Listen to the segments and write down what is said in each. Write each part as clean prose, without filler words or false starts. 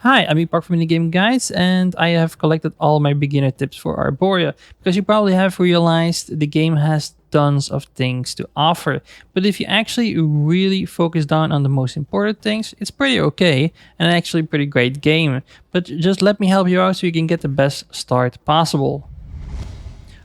Hi, I'm Epokk from the Game Guys, and I have collected all my beginner tips for Arboria because you probably have realized the game has tons of things to offer. But if you actually really focus down on the most important things, it's pretty okay and actually a pretty great game. But just let me help you out so you can get the best start possible.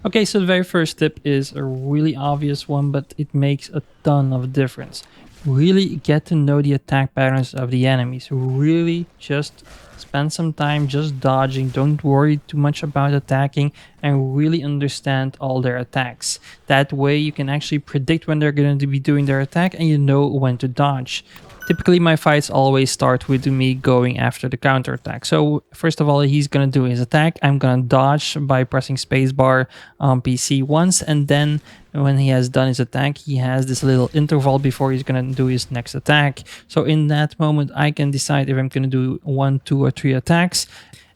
Okay, so the very first tip is a really obvious one, but it makes a ton of difference. Really get to know the attack patterns of the enemies. Really just spend some time just dodging. Don't worry too much about attacking and really understand all their attacks. That way you can actually predict when they're going to be doing their attack and you know when to dodge. Typically, my fights always start with me going after the counter attack. So first of all, he's gonna do his attack. I'm gonna dodge by pressing spacebar on PC once, and then when he has done his attack, he has this little interval before he's gonna do his next attack. So in that moment, I can decide if I'm gonna do 1, 2, or 3 attacks.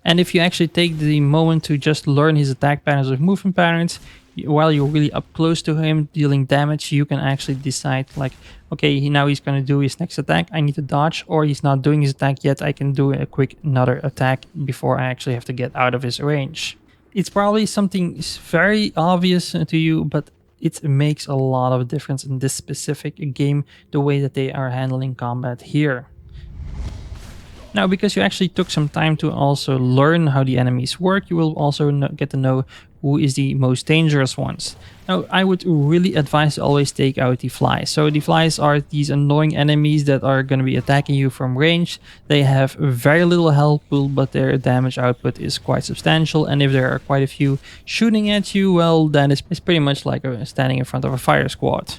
And if you actually take the moment to just learn his attack patterns or movement patterns, while you're really up close to him dealing damage, you can actually decide like, okay, now he's going to do his next attack, I need to dodge, or he's not doing his attack yet, I can do a quick another attack before I actually have to get out of his range. It's probably something very obvious to you, but it makes a lot of difference in this specific game, the way that they are handling combat here. Now, because you actually took some time to also learn how the enemies work, you will also get to know who is the most dangerous ones. Now, I would really advise to always take out the flies. So the flies are these annoying enemies that are going to be attacking you from range. They have very little health pool, but their damage output is quite substantial. And if there are quite a few shooting at you, well, then it's pretty much like standing in front of a fire squad.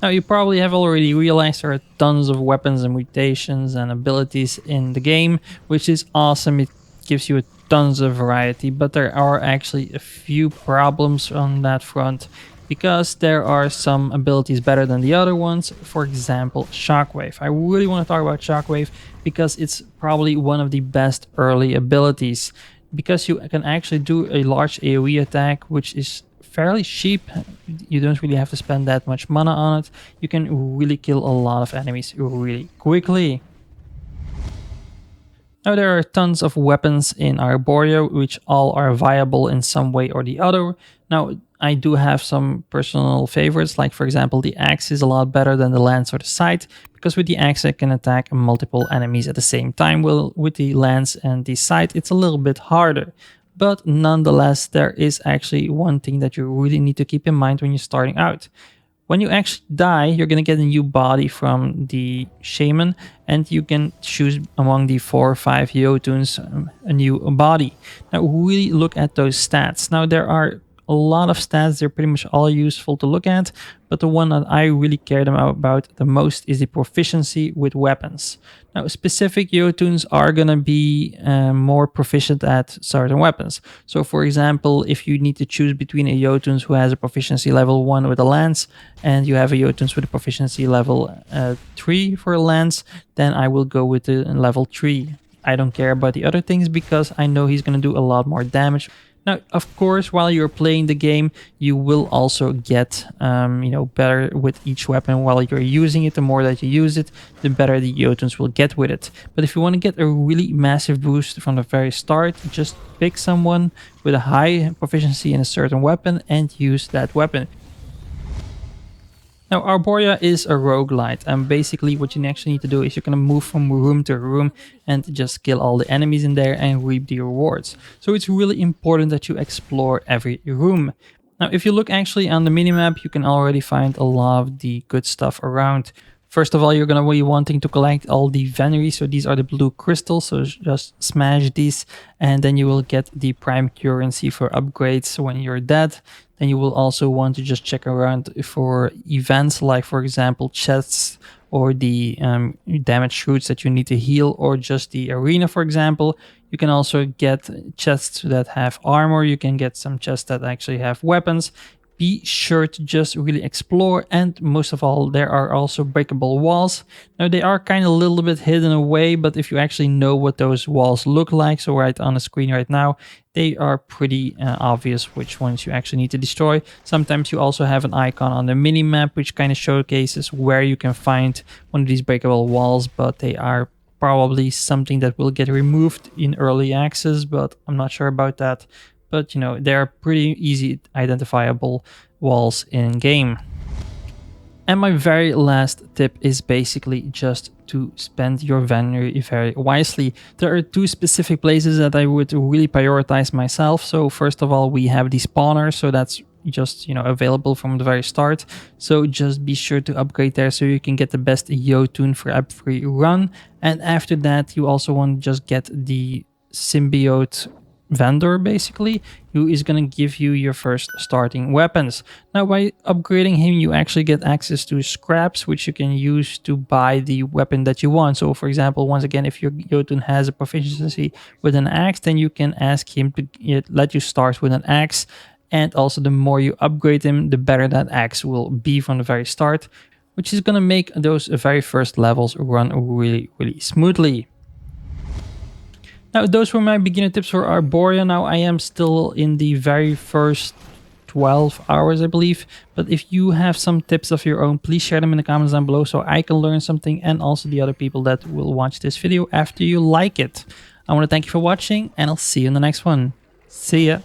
Now, you probably have already realized there are tons of weapons and mutations and abilities in the game, which is awesome. It gives you tons of variety, but there are actually a few problems on that front because there are some abilities better than the other ones. For example, Shockwave. I really want to talk about Shockwave because it's probably one of the best early abilities because you can actually do a large AoE attack, which is fairly cheap. You don't really have to spend that much mana on it. You can really kill a lot of enemies really quickly. Now, there are tons of weapons in Arboria which all are viable in some way or the other. Now, I do have some personal favorites, like for example the axe is a lot better than the lance or the scythe, because with the axe I can attack multiple enemies at the same time, while with the lance and the scythe it's a little bit harder. But nonetheless, there is actually one thing that you really need to keep in mind when you're starting out. When you actually die, you're going to get a new body from the shaman, and you can choose among the 4 or 5 Jotuns a new body. Now, really look at those stats. Now, there are a lot of stats, they're pretty much all useful to look at, but the one that I really cared about the most is the proficiency with weapons. Now, specific Jotuns are going to be more proficient at certain weapons. So for example, if you need to choose between a Jotun who has a proficiency level 1 with a lance and you have a Jotun with a proficiency level 3 for a lance, then I will go with the level 3. I don't care about the other things because I know he's going to do a lot more damage. Now, of course, while you're playing the game, you will also get, better with each weapon while you're using it. The more that you use it, the better the Jotuns will get with it. But if you want to get a really massive boost from the very start, just pick someone with a high proficiency in a certain weapon and use that weapon. Now, Arboria is a roguelite, and basically what you actually need to do is you're going to move from room to room and just kill all the enemies in there and reap the rewards. So it's really important that you explore every room. Now, if you look actually on the minimap, you can already find a lot of the good stuff around. First of all, you're going to be wanting to collect all the venery. So these are the blue crystals. So just smash these and then you will get the prime currency for upgrades when you're dead. Then you will also want to just check around for events like, for example, chests or the damaged roots that you need to heal, or just the arena, for example. You can also get chests that have armor. You can get some chests that actually have weapons. Be sure to just really explore, and most of all, there are also breakable walls. Now, they are kind of a little bit hidden away, but if you actually know what those walls look like, so right on the screen right now, they are pretty obvious which ones you actually need to destroy. Sometimes you also have an icon on the mini-map which kind of showcases where you can find one of these breakable walls, but they are probably something that will get removed in early access, but I'm not sure about that. But you know, they're pretty easy identifiable walls in game. And my very last tip is basically just to spend your Venue very wisely. There are two specific places that I would really prioritize myself. So first of all, we have the spawner, so that's just, you know, available from the very start. So just be sure to upgrade there so you can get the best Yotun for every run. And after that, you also want to just get the symbiote vendor, basically, who is going to give you your first starting weapons. Now by upgrading him, you actually get access to scraps, which you can use to buy the weapon that you want. So for example, once again, if your Jotun has a proficiency with an axe, then you can ask him to let you start with an axe. And also the more you upgrade him, the better that axe will be from the very start, which is going to make those very first levels run really, really smoothly. Now, those were my beginner tips for Arboria. Now, I am still in the very first 12 hours, I believe. But if you have some tips of your own, please share them in the comments down below so I can learn something, and also the other people that will watch this video after you like it. I want to thank you for watching, and I'll see you in the next one. See ya.